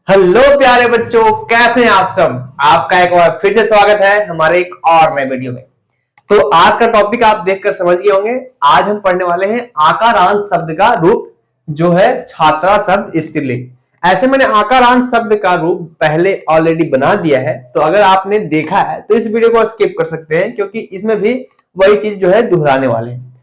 Hello प्यारे बच्चों, कैसे हैं आप सब। आपका एक बार फिर से स्वागत है हमारे एक और नए वीडियो में। तो आज का टॉपिक आप देखकर समझ गए होंगे। आज हम पढ़ने वाले हैं आकारांत शब्द का रूप जो है छात्रा शब्द स्त्रीलिंग। ऐसे मैंने आकारांत शब्द का रूप पहले ऑलरेडी बना दिया है, तो अगर आपने देखा है तो इस वीडियो को स्किप कर सकते हैं, क्योंकि इसमें भी वही चीज जो है दोहराने वाले हैं।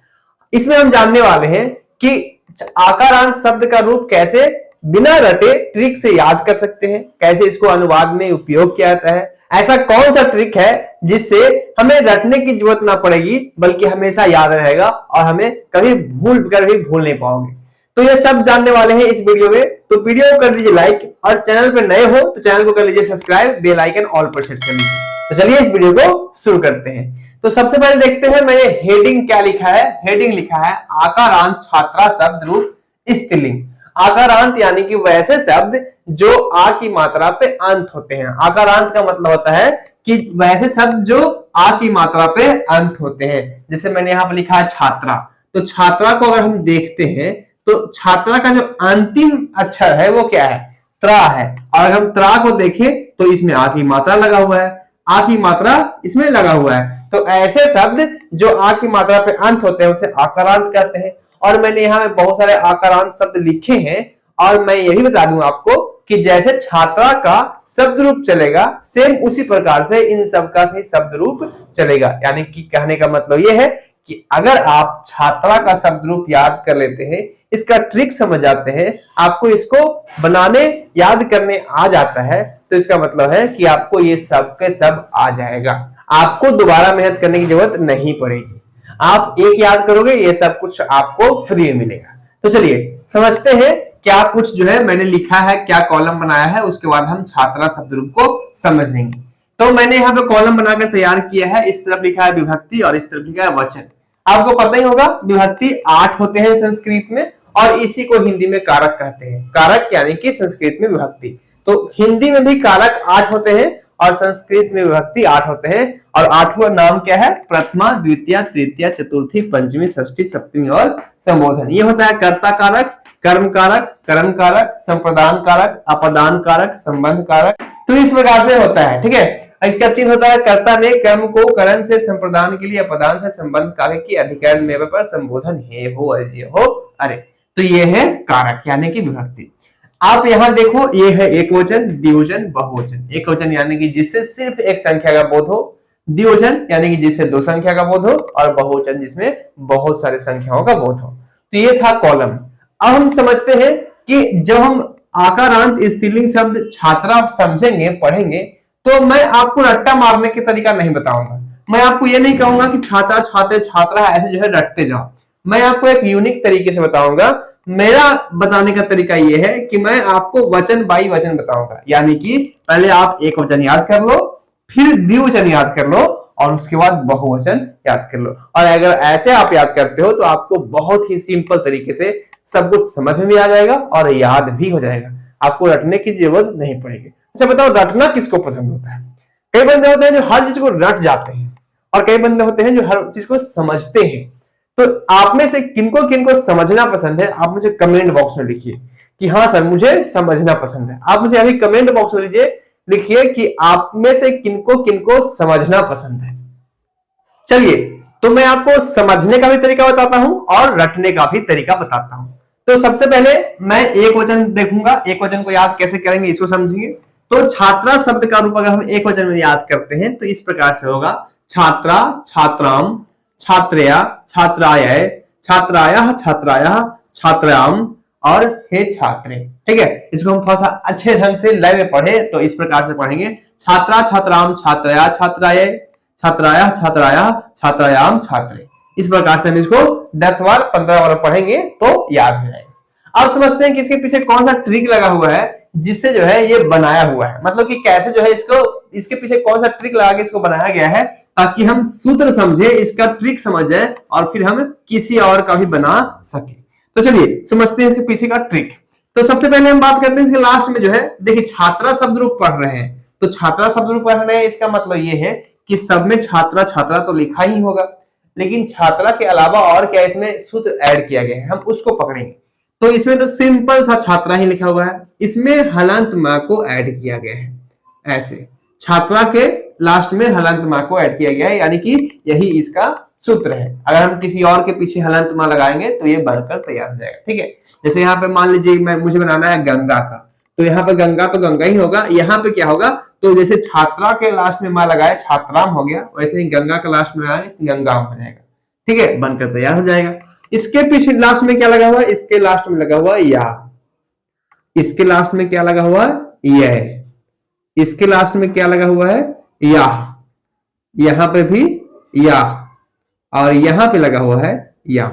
इसमें हम जानने वाले हैं कि आकारांत शब्द का रूप कैसे बिना रटे ट्रिक से याद कर सकते हैं, कैसे इसको अनुवाद में उपयोग किया जाता है। ऐसा कौन सा ट्रिक है जिससे हमें रटने की जरूरत ना पड़ेगी, बल्कि हमेशा याद रहेगा और हमें कभी भूल नहीं पाओगे। तो ये सब जानने वाले हैं इस वीडियो में। तो वीडियो को कर दीजिए लाइक, और चैनल पर नए हो तो चैनल को कर लीजिए सब्सक्राइब, बेल आइकन ऑल पर सेट कर लीजिए। तो चलिए इस वीडियो को शुरू करते हैं। तो सबसे पहले देखते हैं मैंने हेडिंग क्या लिखा है। हेडिंग लिखा है आकारांत छात्रा शब्द रूप स्त्रीलिंग। आकारांत यानी कि वैसे शब्द जो आ की मात्रा पे अंत होते हैं। आकारांत का मतलब होता है कि वैसे शब्द जो आ की मात्रा पे अंत होते हैं। जैसे मैंने यहाँ पर लिखा है छात्रा, तो छात्रा को अगर हम देखते हैं तो छात्रा का जो अंतिम अक्षर है वो क्या है, त्रा है। और अगर हम त्रा को देखें तो इसमें आ की मात्रा लगा हुआ है, आ की मात्रा इसमें लगा हुआ है। तो ऐसे शब्द जो आ की मात्रा पे अंत होते हैं उसे आकारांत कहते हैं। और मैंने यहाँ पे बहुत सारे आकारांत शब्द लिखे हैं, और मैं यही बता दूं आपको कि जैसे छात्रा का शब्द रूप चलेगा, सेम उसी प्रकार से इन सब का भी शब्द रूप चलेगा। यानी कि कहने का मतलब यह है कि अगर आप छात्रा का शब्द रूप याद कर लेते हैं, इसका ट्रिक समझ जाते हैं, आपको इसको बनाने याद करने आ जाता है, तो इसका मतलब है कि आपको ये सब के सब आ जाएगा। आपको दोबारा मेहनत करने की जरूरत नहीं पड़ेगी। आप एक याद करोगे, ये सब कुछ आपको फ्री में मिलेगा। तो चलिए समझते हैं क्या कुछ जो है मैंने लिखा है, क्या कॉलम बनाया है, उसके बाद हम छात्रा शब्द रूप को समझ लेंगे। तो मैंने यहाँ पे कॉलम बनाकर तैयार किया है। इस तरफ लिखा है विभक्ति और इस तरफ लिखा है वचन। आपको पता ही होगा विभक्ति 8 होते हैं संस्कृत में, और इसी को हिंदी में कारक कहते हैं। कारक यानी कि संस्कृत में विभक्ति। तो हिंदी में भी कारक 8 होते हैं और संस्कृत में विभक्ति 8 होते हैं। और 8वां नाम क्या है, प्रथमा, द्वितीय, तृतीय, चतुर्थी, पंचमी, षष्ठी, सप्तमी और संबोधन। ये होता है कर्ता कारक, कर्म कारक, कर्म कारक, संप्रदान कारक, अपदान कारक, संबंध कारक। तो इस प्रकार से होता है, ठीक है। इसका चिन्ह होता है कर्ता ने कर्म को करण से संप्रदान के लिए, अपदान से संबंध कारक की अधिकरण में पर संबोधन हे हो अजय हो अरे। तो ये है कारक यानी कि विभक्ति। आप यहां देखो, ये है एक वचन, द्विवचन, बहुवचन। एक वचन यानी कि जिससे सिर्फ एक संख्या का बोध हो, द्विवचन यानी कि जिससे दो संख्या का बोध हो, और बहुवचन जिसमें बहुत सारे संख्याओं का बोध हो। तो ये था कॉलम। अब हम समझते हैं कि जब हम आकारांत स्त्रीलिंग शब्द छात्रा समझेंगे, पढ़ेंगे, तो मैं आपको रट्टा मारने के तरीका नहीं बताऊंगा। मैं आपको ये नहीं कहूंगा कि छात्रा, छात्र, छात्रा ऐसे जो है रटते जाओ। मैं आपको एक यूनिक तरीके से बताऊंगा। मेरा बताने का तरीका यह है कि मैं आपको वचन बाई वचन बताऊंगा। यानी कि पहले आप एक वचन याद कर लो, फिर द्विवचन याद कर लो, और उसके बाद बहुवचन याद कर लो। और अगर ऐसे आप याद करते हो तो आपको बहुत ही सिंपल तरीके से सब कुछ समझ में भी आ जाएगा और याद भी हो जाएगा। आपको रटने की जरूरत नहीं पड़ेगी। अच्छा बताओ, रटना किसको पसंद होता है? कई बंदे होते हैं जो हर चीज को रट जाते हैं, और कई बंदे होते हैं जो हर चीज को समझते हैं। तो आप में से किनको किनको समझना पसंद है, आप मुझे कमेंट बॉक्स में लिखिए कि हाँ सर मुझे समझना पसंद है। आप मुझे अभी कमेंट बॉक्स में लिखिए कि आप में से किनको किनको समझना पसंद है। चलिए, तो मैं आपको समझने का भी तरीका बताता हूं और रटने का भी तरीका बताता हूं। तो सबसे पहले मैं एक वचन देखूंगा, एक वचन को याद कैसे करेंगे इसको समझेंगे। तो छात्रा शब्द का रूप अगर हम एक वचन में याद करते हैं तो इस प्रकार से होगा, छात्रा, छात्राम, छात्रया, छात्राय, छात्रायः, छात्रायः, छात्राम, और हे छात्रे। ठीक है, इसको हम थोड़ा सा अच्छे ढंग से लय में पढ़े तो इस प्रकार से पढ़ेंगे, छात्रा, छात्राम, छात्रया, छात्राय, छात्रायः, छात्रायः, छात्रायाम, छात्रे। इस प्रकार से हम इसको 10 बार 15 बार पढ़ेंगे तो याद हो जाएगा। अब समझते हैं कि इसके पीछे कौन सा ट्रिक लगा हुआ है जिससे जो है ये बनाया हुआ है। मतलब कि कैसे जो है इसके पीछे कौन सा ट्रिक लगा के इसको बनाया गया है, ताकि हम सूत्र समझे, इसका ट्रिक समझ जाए और फिर हम किसी और का भी बना सके। तो चलिए समझते हैं इसके पीछे का ट्रिक। तो सबसे पहले हम बात करते हैं इसके लास्ट में जो है, देखिए छात्रा शब्द रूप पढ़ रहे हैं। तो छात्रा शब्द रूप पढ़ रहे हैं, इसका मतलब ये है कि सब में छात्रा छात्रा तो लिखा ही होगा, लेकिन छात्रा के अलावा और क्या इसमें सूत्र ऐड किया गया है, हम उसको पकड़ेंगे। तो इसमें तो सिंपल सा छात्रा ही लिखा हुआ है, इसमें हलंत माँ को ऐड किया गया है। ऐसे छात्रा के लास्ट में हलंत माँ को ऐड किया गया है, यानी कि यही इसका सूत्र है। अगर हम किसी और के पीछे हलंत माँ लगाएंगे तो ये बनकर तैयार हो जाएगा। ठीक है, जैसे यहाँ पे मान लीजिए मुझे बनाना है गंगा का, तो यहाँ पे गंगा तो गंगा ही होगा। यहाँ पे क्या होगा, तो जैसे छात्रा के लास्ट में माँ लगाए छात्राम हो गया, वैसे ही गंगा के लास्ट में लगाए गंगाम हो जाएगा। ठीक है, बनकर तैयार हो जाएगा। इसके पीछे लास्ट में क्या लगा हुआ है, इसके लास्ट में लगा हुआ है या, इसके लास्ट में क्या लगा हुआ है यह, इसके लास्ट में क्या लगा हुआ है या, यहां पे भी या, और यहां पे लगा हुआ है या।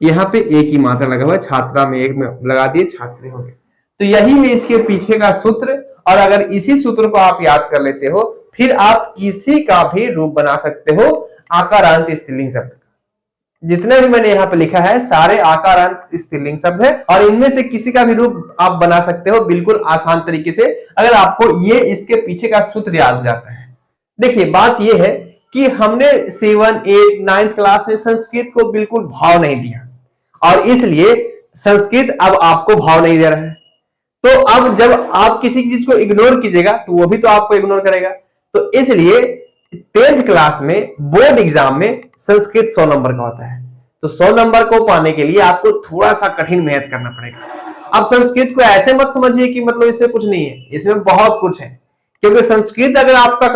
यहां पे एक ही मात्रा लगा हुआ है, छात्रा में एक में लगा दिए छात्रे हो गए। तो यही है इसके पीछे का सूत्र। और अगर इसी सूत्र को आप याद कर लेते हो, फिर आप किसी का भी रूप बना सकते हो आकारांत स्त्रीलिंग शब्द का। जितने भी मैंने यहाँ पे लिखा है सारे आकारांत स्त्रीलिंग शब्द है, और इनमें से किसी का भी रूप आप बना सकते हो बिल्कुल आसान तरीके से, अगर आपको ये इसके पीछे का सूत्र याद हो जाता है। देखिए बात ये है कि हमने 7, 8, 9 क्लास में संस्कृत को बिल्कुल भाव नहीं दिया, और इसलिए संस्कृत अब आपको भाव नहीं दे रहा है। तो अब जब आप किसी चीज को इग्नोर कीजिएगा तो वो भी तो आपको इग्नोर करेगा। तो इसलिए 10th क्लास में बोर्ड एग्जाम में संस्कृत 100 नंबर का होता है। तो 100 नंबर को पाने के लिए आपको थोड़ा सा कठिन मेहनत करना पड़ेगा। अब संस्कृत को ऐसे मत समझिए कि मतलब इसमें कुछ नहीं है, इसमें बहुत कुछ है। क्योंकि संस्कृत अगर आपका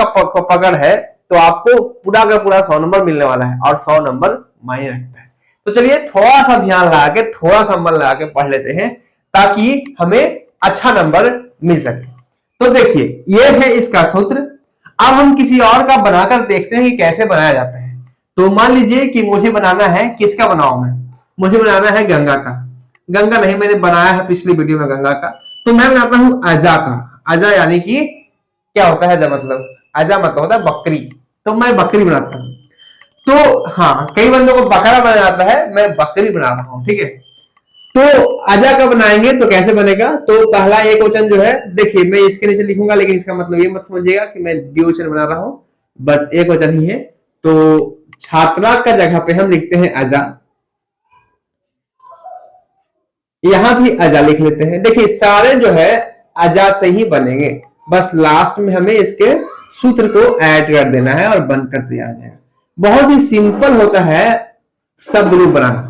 पकड़ है तो आपको पूरा का पूरा 100 नंबर मिलने वाला है, और 100 नंबर मायने रखता है। तो चलिए थोड़ा सा ध्यान लगा के, थोड़ा सा मन लगा के पढ़ लेते हैं, ताकि हमें अच्छा नंबर मिल सके। तो देखिए ये है इसका सूत्र। अब हम किसी और का बनाकर देखते हैं कि कैसे बनाया जाता है। तो मान लीजिए कि मुझे बनाना है, किसका बनाऊं मैं, मुझे बनाना है गंगा का। गंगा नहीं, मैंने बनाया है पिछली वीडियो में गंगा का। तो मैं बनाता हूं अजा का। अजा यानी कि क्या होता है, मतलब अजा मतलब होता है बकरी। तो मैं बकरी बनाता हूं। तो हाँ, कई बंदों को बकरा बना जाता है, मैं बकरी बना रहा हूं। ठीक है, तो अजा का बनाएंगे तो कैसे बनेगा, तो पहला एक वचन जो है, देखिए मैं इसके नीचे लिखूंगा, लेकिन इसका मतलब ये मत समझिएगा कि मैं द्विवचन बना रहा हूं, बस एक वचन ही है। तो छात्रा का जगह पे हम लिखते हैं अजा, यहां भी अजा लिख लेते हैं। देखिए सारे जो है अजा से ही बनेंगे, बस लास्ट में हमें इसके सूत्र को ऐड कर देना है और बंद कर दिया जाएगा। बहुत ही सिंपल होता है शब्द रूप बनाना,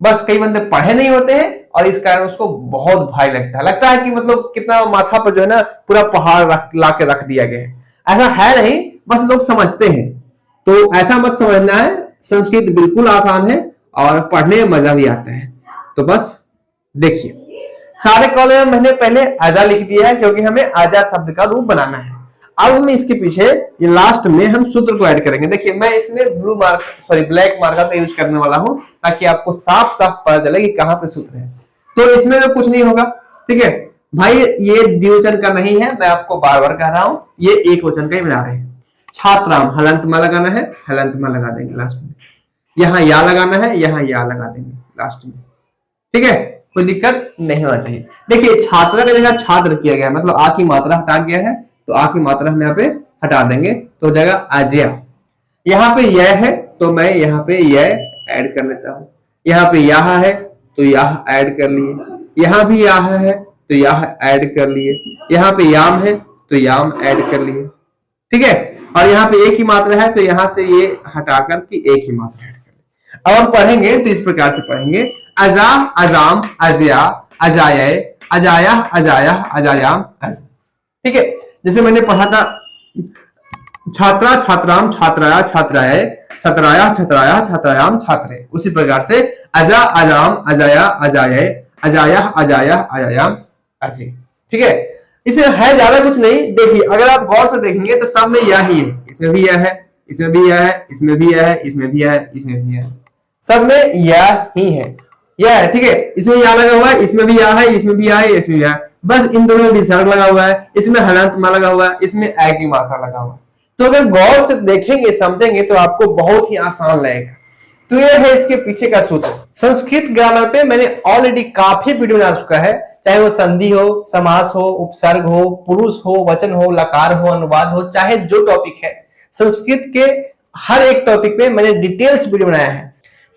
बस कई बंदे पढ़े नहीं होते हैं और इस कारण उसको बहुत भारी लगता है कि मतलब कितना माथा पर जो है ना पूरा पहाड़ ला के रख दिया गया है। ऐसा है नहीं, बस लोग समझते हैं। तो ऐसा मत समझना है, संस्कृत बिल्कुल आसान है और पढ़ने में मजा भी आता है। तो बस देखिए सारे कॉलम में मैंने पहले अजा लिख दिया है, क्योंकि हमें अजा शब्द का रूप बनाना है। अब हम इसके पीछे ये लास्ट में हम सूत्र को ऐड करेंगे। देखिए मैं इसमें ब्लैक मार्कर का यूज करने वाला हूं, ताकि आपको साफ साफ पता चले कि कहां पे सूत्र है। तो इसमें तो कुछ नहीं होगा। ठीक है भाई, ये द्विवचन का नहीं है, मैं आपको बार बार कह रहा हूं, ये एक वचन का ही बना रहे हैं। छात्राम हलंत मा लगाना है, हलंत मा लगा देंगे लास्ट में। यहाँ या लगाना है, यहाँ या लगा देंगे लास्ट में। ठीक है, कोई दिक्कत नहीं होना चाहिए। देखिए छात्रा की जगह छात्र किया गया, मतलब आ की मात्रा हटा गया है, तो आ की मात्रा हम यहाँ पे हटा देंगे, तो जगह अजया। यहाँ पे यह है तो मैं यहाँ पे यह ऐड कर लेता हूं। यहाँ पे यह है तो यह ऐड कर लिए, यहाँ भी यह है तो यह ऐड कर लिए, यहाँ पे याम है तो याम ऐड कर लिए। ठीक है, और यहाँ पे एक ही मात्रा है तो यहाँ से ये हटाकर की एक ही मात्रा ऐड कर लिए। अब हम पढ़ेंगे तो इस प्रकार से पढ़ेंगे, अजा, अजाम, अजया, अजाय, अजाया, अजाया, अजायाम, अज। ठीक है, जैसे मैंने पढ़ा था छात्रा, छात्राम, छात्राया, छात्राय, छात्राया, छात्राया, छात्रायाम, छात्रे, उसी प्रकार से अजा, अजाम, अजाया, अजाय, अजाया, अजाया, अजायाम, अजी। ठीक है, इसे है ज्यादा कुछ नहीं। देखिए अगर आप गौर से देखेंगे तो सब में यह ही है, इसमें भी यह है, इसमें भी यह है, इसमें भी यह है, इसमें भी यह है, इसमें भी यह है, सब में यह ही है, यह है। ठीक है, इसमें यह लगा हुआ है, इसमें भी यह है, इसमें भी यह है, इसमें भी यह है, बस इन दोनों में विसर्ग लगा हुआ है, इसमें हलंत मा लगा हुआ है, इसमें ऐ की मात्रा लगा हुआ है। तो अगर गौर से देखेंगे समझेंगे तो आपको बहुत ही आसान लगेगा। तो यह है इसके पीछे का सूत्र। संस्कृत ग्रामर पे मैंने ऑलरेडी काफी वीडियो बना चुका है, चाहे वो संधि हो, समास हो, उपसर्ग हो, पुरुष हो, वचन हो, लकार हो, अनुवाद हो, चाहे जो टॉपिक है, संस्कृत के हर एक टॉपिक पे मैंने डिटेल्स वीडियो बनाया है।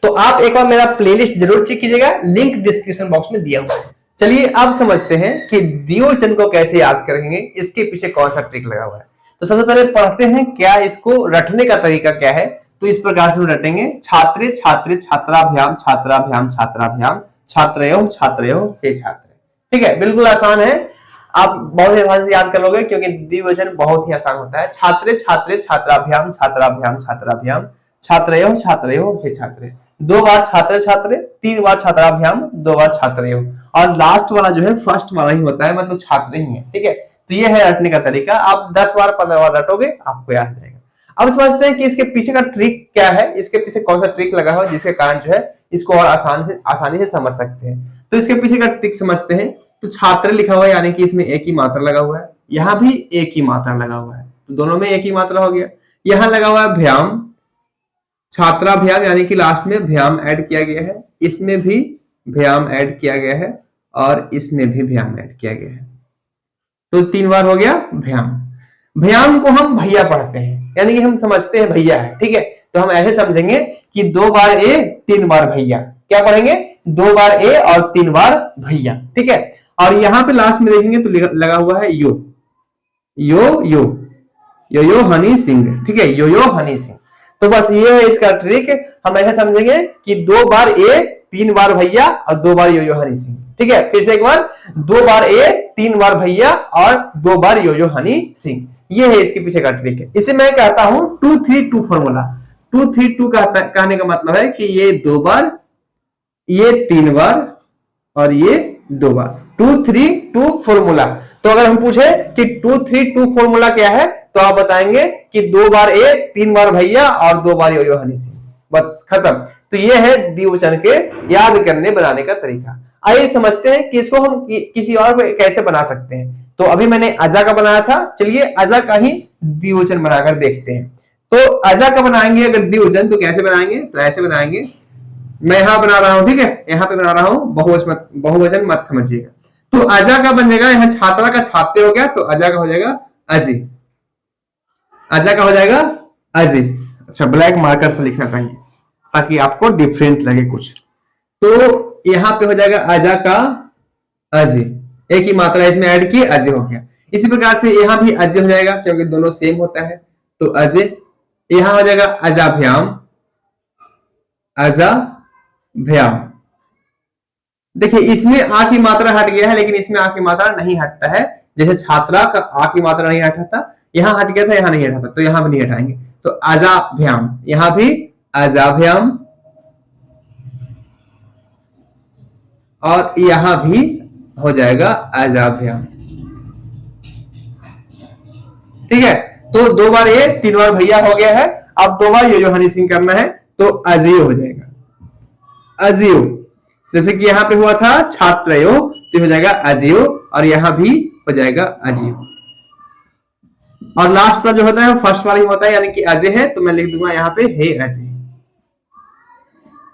तो आप एक बार मेरा प्लेलिस्ट जरूर चेक कीजिएगा, लिंक डिस्क्रिप्शन बॉक्स में दिया हुआ है। चलिए अब समझते हैं कि द्विवचन को कैसे याद करेंगे, इसके पीछे कौन सा ट्रिक लगा हुआ है। तो सबसे पहले पढ़ते हैं क्या इसको रटने का तरीका क्या है। तो इस प्रकार से हम रटेंगे, छात्रे छात्रे छात्राभ्याम छात्राभ्याम छात्राभ्याम छात्रयों छात्रयों हे छात्र। ठीक है, बिल्कुल आसान है, आप बहुत ही आसान से याद कर लोगे क्योंकि द्विवचन बहुत ही आसान होता है। छात्रे छात्रे छात्राभ्याम छात्राभ्याम छात्राभ्याम छात्रयों छात्रयों हे छात्र। 2 बार छात्र छात्र, 3 बार छात्राभ्याम, 2 बार छात्रयों, और लास्ट वाला जो है फर्स्ट वाला ही होता है, मतलब छात्र ही है। ठीक है, तो ये है रटने का तरीका। आप 10 बार 15 बार रटोगे आपको याद आ जाएगा। अब समझते हैं कि इसके पीछे का ट्रिक क्या है, इसके पीछे कौन सा ट्रिक लगा हुआ है जिसके कारण जो है इसको और आसानी से समझ सकते हैं। तो इसके पीछे का ट्रिक समझते हैं। तो छात्र लिखा हुआ है यानी कि इसमें एक ही मात्रा लगा हुआ है, यहाँ भी एक ही मात्रा लगा हुआ है, तो दोनों में एक ही मात्रा हो गया। यहाँ लगा हुआ है भ्याम, छात्राभ्याम यानी कि लास्ट में भ्याम ऐड किया गया है, इसमें भी भ्याम ऐड किया गया है और इसमें भी भ्याम ऐड किया गया है, तो 3 बार हो गया भ्याम। भ्याम को हम भैया पढ़ते हैं, यानी कि हम समझते हैं भैया है। ठीक है, तो हम ऐसे समझेंगे कि 2 बार ए 3 बार भैया। क्या पढ़ेंगे? 2 बार ए और 3 बार भैया। ठीक है, और यहां पे लास्ट में देखेंगे तो लगा हुआ है यो यो यो यो यो हनी सिंह। ठीक है, यो यो हनी सिंह। तो बस ये है इसका ट्रिक। हम ऐसे समझेंगे कि 2 बार ए 3 बार भैया और 2 बार यो यो हनी सिंह। ठीक है, फिर से एक बार, 2 बार ए 3 बार भैया और 2 बार यो यो हनी सिंह। ये है इसके पीछे का ट्रिक है। इसे मैं कहता हूं 2-3-2 फॉर्मूला। 2-3-2 कहने का मतलब है कि ये 2 बार, ये 3 बार और ये 2 बार। 2-3-2 फॉर्मूला। तो अगर हम पूछे कि 2-3-2 फॉर्मूला क्या है तो आप बताएंगे कि 2 बार ए 3 बार भैया और 2 बार यो यो हनी सिंह, बस खत्म। तो ये है द्विवचन के याद करने बनाने का तरीका। आइए समझते हैं कि इसको हम किसी और पे कैसे बना सकते हैं। तो अभी मैंने अजा का बनाया था, चलिए अजा का ही द्विवचन बनाकर देखते हैं। तो अजा का बनाएंगे अगर द्विवचन तो कैसे बनाएंगे? तो ऐसे बनाएंगे, मैं यहां बना रहा हूं, ठीक है, यहां पे बना रहा हूं, बहुवचन मत समझिएगा। तो अजा का बन जाएगा, यहां छात्रा का छात्र हो गया तो अजा का हो जाएगा अजी, अजा का हो जाएगा अजी। अच्छा, ब्लैक मार्कर से लिखना चाहिए ताकि आपको डिफरेंट लगे कुछ। तो यहां पे हो जाएगा अजा का अजी, एक ही मात्रा इसमें ऐड की, अजे हो गया। इसी प्रकार से यहां भी अजे हो जाएगा क्योंकि दोनों सेम होता है, तो अजे। यहां हो जाएगा अजाभ्याम, अजाभ्याम। देखिए इसमें आ की मात्रा हट गया है लेकिन इसमें आ की मात्रा नहीं हटता है। जैसे छात्रा का आ की मात्रा नहीं हटा, यहां हट गया था, यहां नहीं हटा था, तो यहां भी नहीं हटाएंगे। तो अजाभ्याम, यहां भी अजाभ्याम और यहां भी हो जाएगा अजाभ्याम। ठीक है, तो 2 बार ए 3 बार भैया हो गया है। अब 2 बार यो हनी सिंह करना है तो अजियो हो जाएगा, अजियो। जैसे कि यहां पे हुआ था छात्रयो तो हो जाएगा अजियो, और यहां भी हो जाएगा अजियो। और लास्ट वाला जो होता है फर्स्ट वाला ही होता है, यानी कि अजे है तो मैं लिख दूंगा यहां पे हे अजे,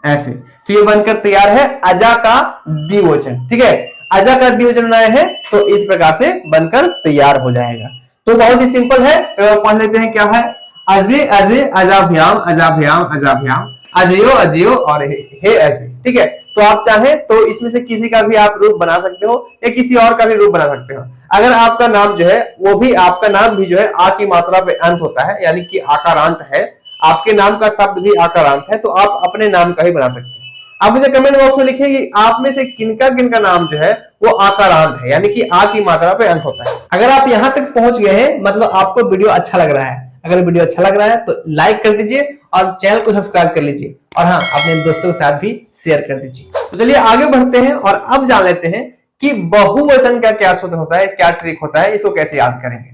ऐसे। तो ये बनकर तैयार है अजा का द्विवचन। ठीक है, अजा का द्विवचन बनाया है तो इस प्रकार से बनकर तैयार हो जाएगा। तो बहुत ही सिंपल है, पढ़ लेते हैं क्या है। अजे अजे अजाभ्याम अजाभ्याम अजाभ्याम, अजयो अजयो और हे अजे। ठीक है, तो आप चाहें तो इसमें से किसी का भी आप रूप बना सकते हो या किसी और का भी रूप बना सकते हो। अगर आपका नाम जो है वो भी, आपका नाम भी जो है आ की मात्रा पे अंत होता है यानी कि आकारांत है, आपके नाम का शब्द भी आकारांत है, तो आप अपने नाम का ही बना सकते हैं। आप मुझे कमेंट बॉक्स में लिखिए कि आप में से किनका किनका नाम जो है वो आकारांत है यानी कि आ की मात्रा पे अंत होता है। अगर आप यहां तक पहुंच गए हैं मतलब आपको वीडियो अच्छा लग रहा है। अगर वीडियो अच्छा लग रहा है तो लाइक कर दीजिए और चैनल को सब्सक्राइब कर लीजिए, और हाँ अपने दोस्तों के साथ भी शेयर कर दीजिए। तो चलिए आगे बढ़ते हैं और अब जान लेते हैं कि बहुवचन का क्या सूत्र होता है, क्या ट्रिक होता है, इसको कैसे याद करेंगे।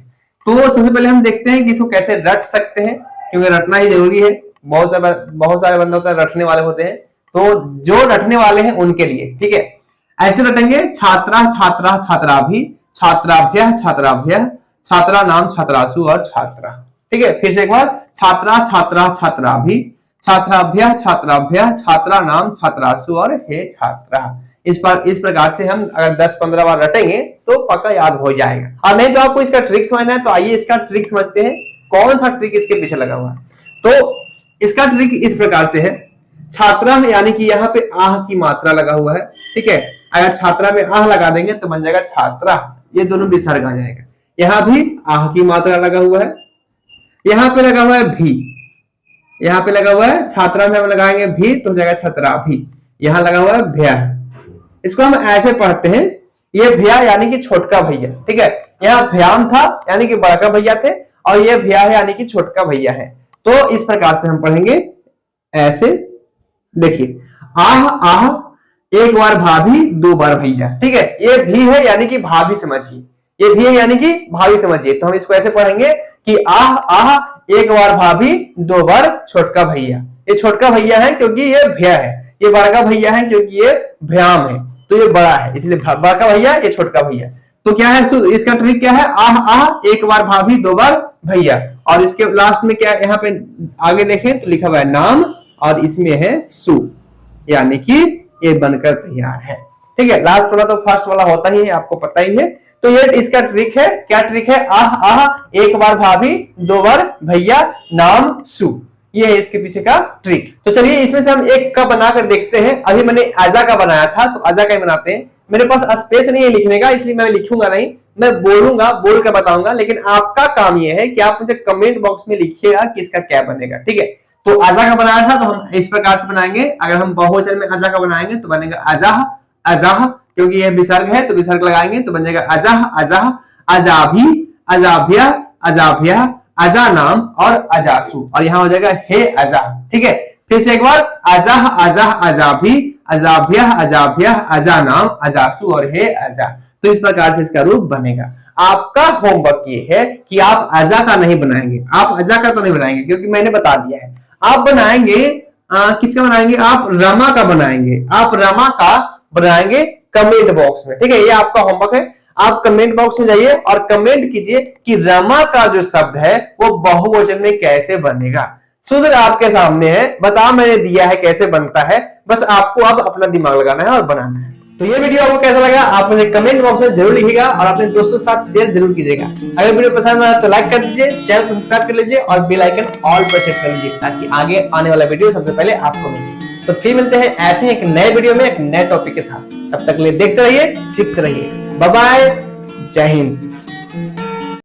तो सबसे पहले हम देखते हैं कि इसको कैसे रट सकते हैं, क्योंकि रटना ही जरूरी है। बहुत सारे बंदे होते हैं रटने वाले होते हैं, तो जो रटने वाले हैं उनके लिए ठीक है ऐसे रटेंगे, छात्रा छात्रा छात्राभि छात्राभ्य छात्राभ्य छात्रा नाम छात्रासु और छात्रा। ठीक है, फिर से एक बार, छात्रा छात्रा छात्राभि छात्राभ्य छात्राभ्य छात्रा नाम छात्रासु और हे छात्रा। इस प्रकार से हम अगर 10-15 बार रटेंगे तो पक्का याद हो जाएगा। और नहीं तो आपको इसका ट्रिक समझना है तो आइए इसका ट्रिक समझते हैं। कौन सा ट्रिक इसके पीछे लगा हुआ है। तो इसका ट्रिक इस प्रकार से है, छात्रा यानी कि यहाँ पे आह की मात्रा लगा हुआ है, ठीक है। अगर छात्रा में आह लगा देंगे तो बन जाएगा छात्रा, ये दोनों विसर्ग आ जाएगा। यहाँ भी आह की मात्रा लगा हुआ है, यहाँ पे लगा हुआ है भी, यहाँ पे लगा हुआ है छात्रा में हम लगाएंगे भी तो हो जाएगा छतरा भी। यहाँ लगा हुआ है भैया, इसको हम ऐसे पढ़ते हैं, ये भैया यानी कि छोटका भैया, ठीक है। यहाँ भयाम था यानी कि बड़का भैया थे, और ये भैया है यानी कि छोटका भैया है। तो इस प्रकार से हम पढ़ेंगे ऐसे। देखिए आह आह, एक बार भाभी दो बार भैया, ठीक है। ये भी है यानी कि भाभी समझिए, ये भी है यानी कि भाभी समझिए। तो हम इसको ऐसे पढ़ेंगे कि आह आह, एक बार भाभी दो बार छोटका भैया। ये छोटका भैया है क्योंकि ये भैया है, ये बड़का भैया है क्योंकि ये भयाम है, तो ये बड़ा है इसलिए बड़का भैया, ये छोटका भैया। तो क्या है इसका ट्रिक क्या है, आह आह, एक बार भाभी दो बार भैया। और इसके लास्ट में क्या, यहाँ पे आगे देखें तो लिखा हुआ है नाम, और इसमें है सु, यानी कि ये बनकर तैयार है, ठीक है। लास्ट वाला तो फर्स्ट वाला होता ही है, आपको पता ही है। तो ये इसका ट्रिक है, क्या ट्रिक है, आह आह, एक बार भाभी दो बार भैया, नाम सु, ये है इसके पीछे का ट्रिक। तो चलिए इसमें से हम एक का बनाकर देखते हैं। अभी मैंने आजा का बनाया था, तो आजा का ही बनाते हैं। मेरे पास स्पेस नहीं है लिखने का, इसलिए मैं लिखूंगा नहीं, मैं बोलूंगा, बोल कर बताऊंगा। लेकिन आपका काम यह है कि आप मुझे कमेंट बॉक्स में लिखिएगा कि इसका क्या बनेगा, ठीक है। तो आजा का बनाया था तो हम इस प्रकार से बनाएंगे। अगर हम बहुवचन में आजा का बनाएंगे तो बनेगा अजाह अजाह, क्योंकि यह विसर्ग है तो विसर्ग लगाएंगे तो बन जाएगा अजाह अजाह, अजाभी, अजाभ्या, अजाभ्या, अजा नाम और अजासु, और यहाँ हो जाएगा हे अजा, ठीक है। फिर से एक बार, अजाह अजाह, अजाभी, अजाभ्या, अजाभ्या, अजा नाम, अजासु और हे अजा। तो इस प्रकार से इसका रूप बनेगा। आपका होमवर्क ये है कि आप अजा का नहीं बनाएंगे, आप अजा का तो नहीं बनाएंगे क्योंकि मैंने बता दिया है। आप बनाएंगे किसका बनाएंगे, आप रमा का बनाएंगे, आप रमा का बनाएंगे कमेंट बॉक्स में, ठीक है। ये आपका होमवर्क है। आप कमेंट बॉक्स में जाइए और कमेंट कीजिए कि रमा का जो शब्द है वो बहुवचन में कैसे बनेगा। सूत्र आपके सामने है, बता मैंने दिया है कैसे बनता है, बस आपको अब अपना दिमाग लगाना है और बनाना है। तो ये वीडियो आपको कैसा लगा आप मुझे कमेंट बॉक्स में जरूर लिखिएगा और अपने दोस्तों के साथ शेयर जरूर कीजिएगा। अगर वीडियो पसंद आया तो लाइक कर दीजिए, चैनल को सब्सक्राइब कर लीजिए और बेल आइकन ऑल पर सेट कर लीजिए ताकि आगे आने वाला वीडियो सबसे पहले आपको मिले। तो फिर मिलते हैं ऐसे एक नए वीडियो में एक नए टॉपिक के साथ। तब तक के लिए देखते रहिए, सीखते रहिए। बाय बाय, जय हिंद।